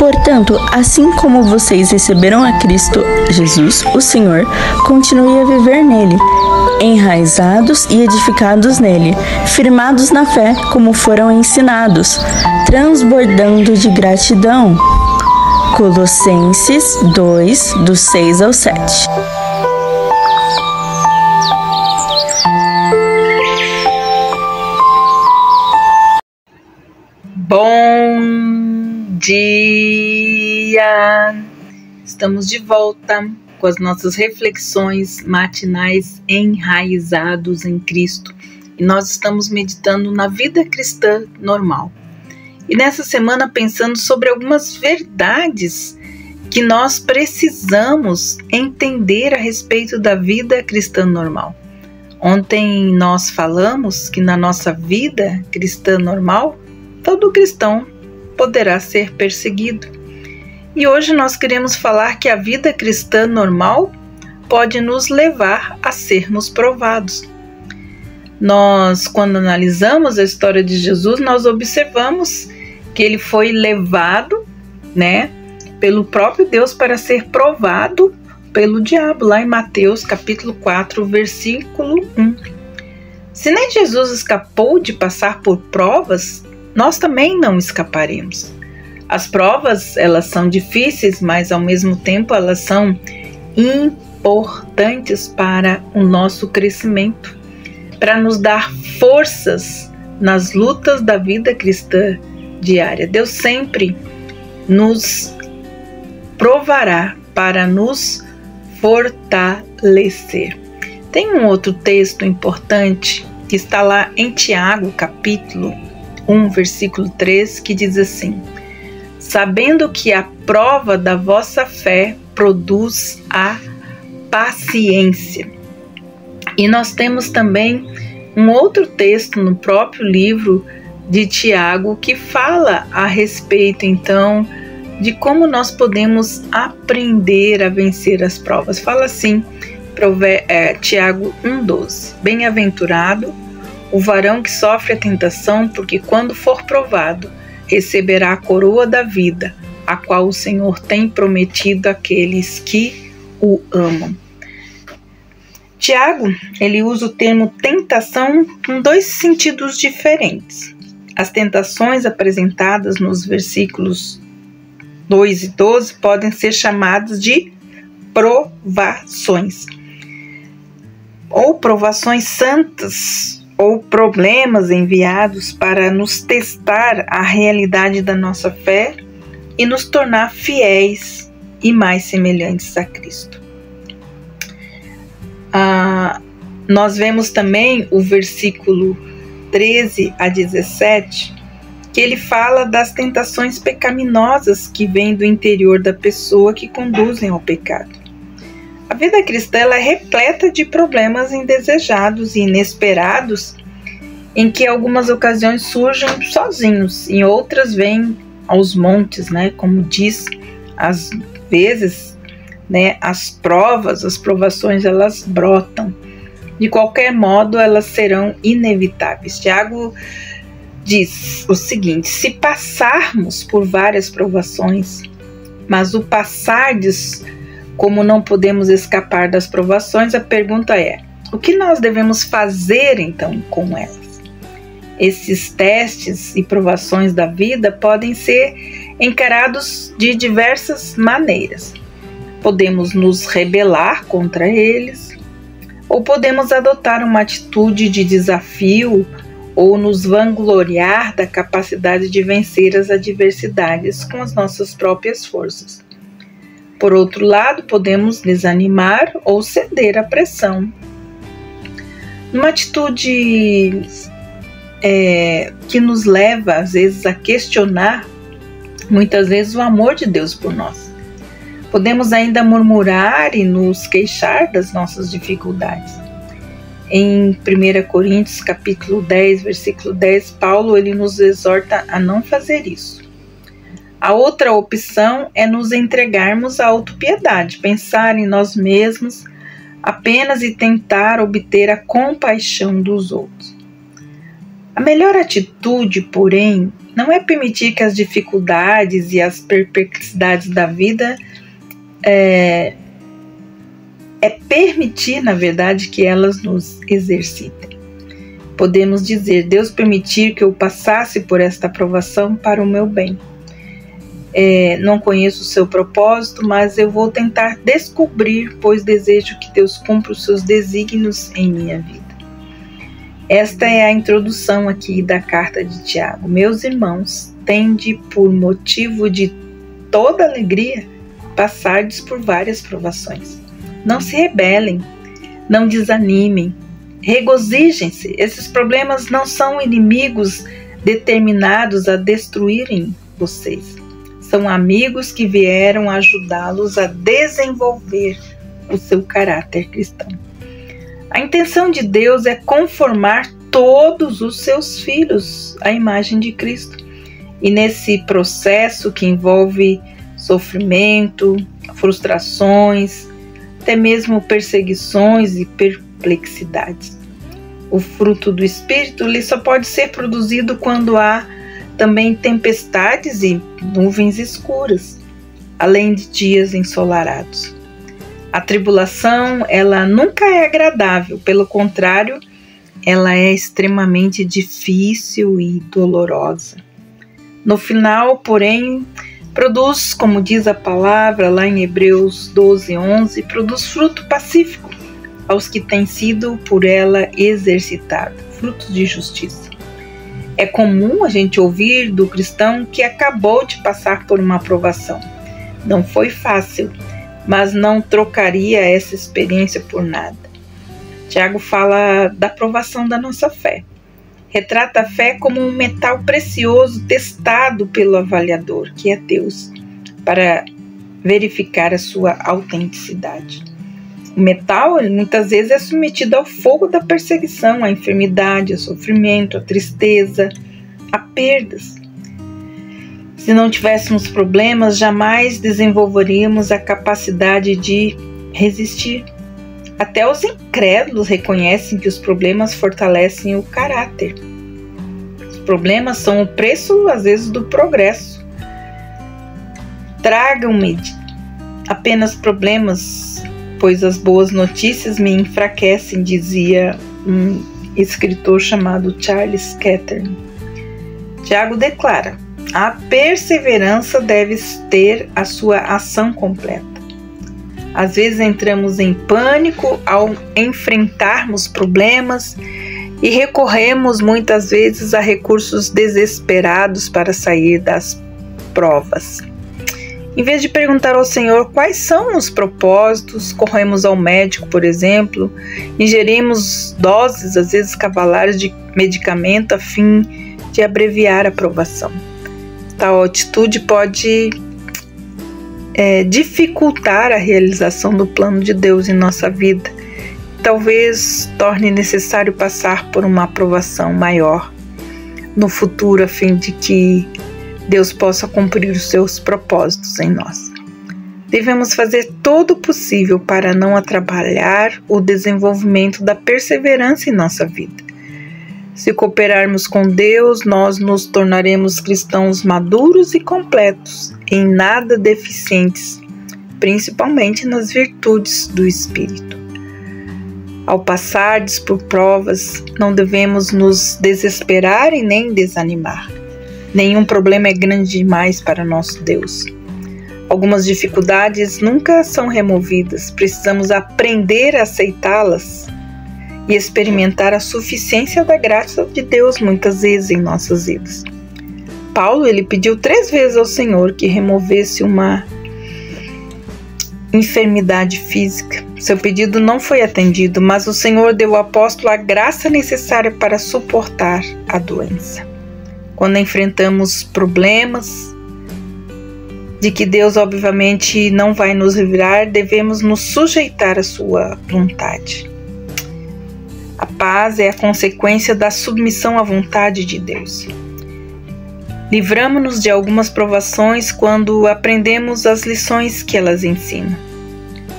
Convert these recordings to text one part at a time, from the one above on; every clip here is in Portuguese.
Portanto, assim como vocês receberam a Cristo Jesus, o Senhor, continue a viver nele, enraizados e edificados nele, firmados na fé como foram ensinados, transbordando de gratidão. Colossenses 2, do 6 ao 7. Bom dia! Estamos de volta com as nossas reflexões matinais enraizados em Cristo. E nós estamos meditando na vida cristã normal. E nessa semana pensando sobre algumas verdades que nós precisamos entender a respeito da vida cristã normal. Ontem nós falamos que na nossa vida cristã normal, todo cristão poderá ser perseguido. E hoje nós queremos falar que a vida cristã normal pode nos levar a sermos provados. Nós, quando analisamos a história de Jesus, nós observamos que ele foi levado, pelo próprio Deus para ser provado pelo diabo, lá em Mateus capítulo 4, versículo 1. Se nem Jesus escapou de passar por provas, nós também não escaparemos. As provas, elas são difíceis, mas ao mesmo tempo elas são importantes para o nosso crescimento, para nos dar forças nas lutas da vida cristã diária. Deus sempre nos provará para nos fortalecer. Tem um outro texto importante que está lá em Tiago, capítulo 1, versículo 3, que diz assim: sabendo que a prova da vossa fé produz a paciência. E nós temos também um outro texto no próprio livro de Tiago que fala a respeito, então, de como nós podemos aprender a vencer as provas. Fala assim, Tiago 1,12: bem-aventurado o varão que sofre a tentação, porque quando for provado, receberá a coroa da vida, a qual o Senhor tem prometido àqueles que o amam. Tiago, ele usa o termo tentação com dois sentidos diferentes. As tentações apresentadas nos versículos 2 e 12 podem ser chamadas de provações, ou provações santas, ou problemas enviados para nos testar a realidade da nossa fé e nos tornar fiéis e mais semelhantes a Cristo. Nós vemos também o versículo 13 a 17, que ele fala das tentações pecaminosas que vêm do interior da pessoa que conduzem ao pecado. A vida cristã ela é repleta de problemas indesejados e inesperados, em que algumas ocasiões surgem sozinhos, em outras vêm aos montes, como diz, às vezes, as provas, as provações, elas brotam. De qualquer modo, elas serão inevitáveis. Tiago diz o seguinte: se passarmos por várias provações, mas o passardes como não podemos escapar das provações, a pergunta é: o que nós devemos fazer então com elas? Esses testes e provações da vida podem ser encarados de diversas maneiras. Podemos nos rebelar contra eles, ou podemos adotar uma atitude de desafio ou nos vangloriar da capacidade de vencer as adversidades com as nossas próprias forças. Por outro lado, podemos desanimar ou ceder à pressão. Uma atitude que nos leva, às vezes, a questionar, muitas vezes, o amor de Deus por nós. Podemos ainda murmurar e nos queixar das nossas dificuldades. Em 1 Coríntios, capítulo 10, versículo 10, Paulo ele nos exorta a não fazer isso. A outra opção é nos entregarmos à autopiedade, pensar em nós mesmos apenas e tentar obter a compaixão dos outros. A melhor atitude, porém, não é permitir que as dificuldades e as perplexidades da vida é permitir, na verdade, que elas nos exercitem. Podemos dizer: Deus permitir que eu passasse por esta provação para o meu bem. Não conheço o seu propósito, mas eu vou tentar descobrir, pois desejo que Deus cumpra os seus desígnios em minha vida. Esta é a introdução aqui da carta de Tiago. Meus irmãos, tende por motivo de toda alegria passardes por várias provações. Não se rebelem, não desanimem, regozijem-se. Esses problemas não são inimigos determinados a destruírem vocês. São amigos que vieram ajudá-los a desenvolver o seu caráter cristão. A intenção de Deus é conformar todos os seus filhos à imagem de Cristo. E nesse processo que envolve sofrimento, frustrações, até mesmo perseguições e perplexidades. O fruto do Espírito ele só pode ser produzido quando há também tempestades e nuvens escuras, além de dias ensolarados. A tribulação, ela nunca é agradável, pelo contrário, ela é extremamente difícil e dolorosa. No final, porém, produz, como diz a palavra lá em Hebreus 12:11, produz fruto pacífico aos que têm sido por ela exercitados, frutos de justiça. É comum a gente ouvir do cristão que acabou de passar por uma provação. Não foi fácil, mas não trocaria essa experiência por nada. Tiago fala da provação da nossa fé. Retrata a fé como um metal precioso testado pelo avaliador, que é Deus, para verificar a sua autenticidade. O metal, muitas vezes, é submetido ao fogo da perseguição, à enfermidade, ao sofrimento, à tristeza, a perdas. Se não tivéssemos problemas, jamais desenvolveríamos a capacidade de resistir. Até os incrédulos reconhecem que os problemas fortalecem o caráter. Os problemas são o preço, às vezes, do progresso. Tragam-me apenas problemas, pois as boas notícias me enfraquecem, dizia um escritor chamado Charles Kettering. Tiago declara: a perseverança deve ter a sua ação completa. Às vezes entramos em pânico ao enfrentarmos problemas e recorremos muitas vezes a recursos desesperados para sair das provas. Em vez de perguntar ao Senhor quais são os propósitos, corremos ao médico, por exemplo, ingerimos doses, às vezes cavalares, de medicamento a fim de abreviar a provação. Tal atitude pode dificultar a realização do plano de Deus em nossa vida. Talvez torne necessário passar por uma aprovação maior no futuro, a fim de que Deus possa cumprir os seus propósitos em nós. Devemos fazer todo o possível para não atrapalhar o desenvolvimento da perseverança em nossa vida. Se cooperarmos com Deus, nós nos tornaremos cristãos maduros e completos, em nada deficientes, principalmente nas virtudes do Espírito. Ao passardes por provas, não devemos nos desesperar e nem desanimar. Nenhum problema é grande demais para nosso Deus. Algumas dificuldades nunca são removidas, precisamos aprender a aceitá-las e experimentar a suficiência da graça de Deus muitas vezes em nossas vidas. Paulo, ele pediu 3 vezes ao Senhor que removesse uma enfermidade física. Seu pedido não foi atendido, mas o Senhor deu ao apóstolo a graça necessária para suportar a doença. Quando enfrentamos problemas, de que Deus obviamente não vai nos livrar, devemos nos sujeitar à sua vontade. A paz é a consequência da submissão à vontade de Deus. Livramo-nos de algumas provações quando aprendemos as lições que elas ensinam.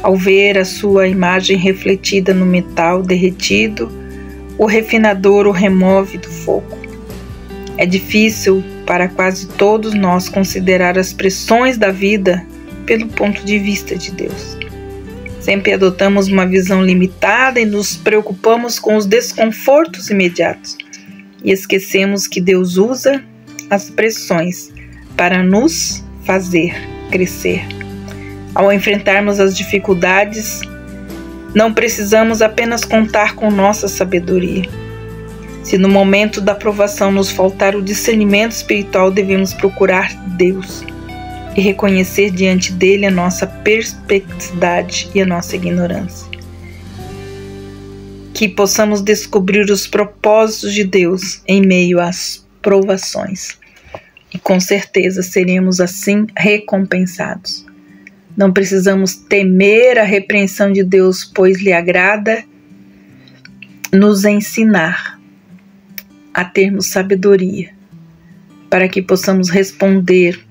Ao ver a sua imagem refletida no metal derretido, o refinador o remove do fogo. É difícil para quase todos nós considerar as pressões da vida pelo ponto de vista de Deus. Sempre adotamos uma visão limitada e nos preocupamos com os desconfortos imediatos. E esquecemos que Deus usa as pressões para nos fazer crescer. Ao enfrentarmos as dificuldades, não precisamos apenas contar com nossa sabedoria. Se no momento da provação nos faltar o discernimento espiritual, devemos procurar Deus e reconhecer diante dele a nossa perplexidade e a nossa ignorância. Que possamos descobrir os propósitos de Deus em meio às provações. E com certeza seremos assim recompensados. Não precisamos temer a repreensão de Deus, pois lhe agrada nos ensinar a termos sabedoria, para que possamos responder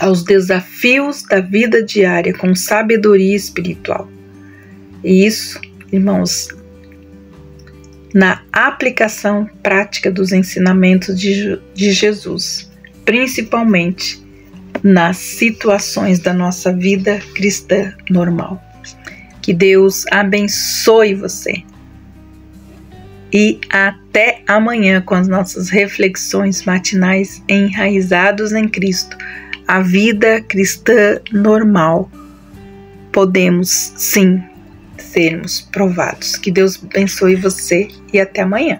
aos desafios da vida diária com sabedoria espiritual. E isso, irmãos, na aplicação prática dos ensinamentos de Jesus, principalmente nas situações da nossa vida cristã normal. Que Deus abençoe você. E até amanhã com as nossas reflexões matinais enraizados em Cristo. A vida cristã normal. Podemos sim sermos provados. Que Deus abençoe você e até amanhã.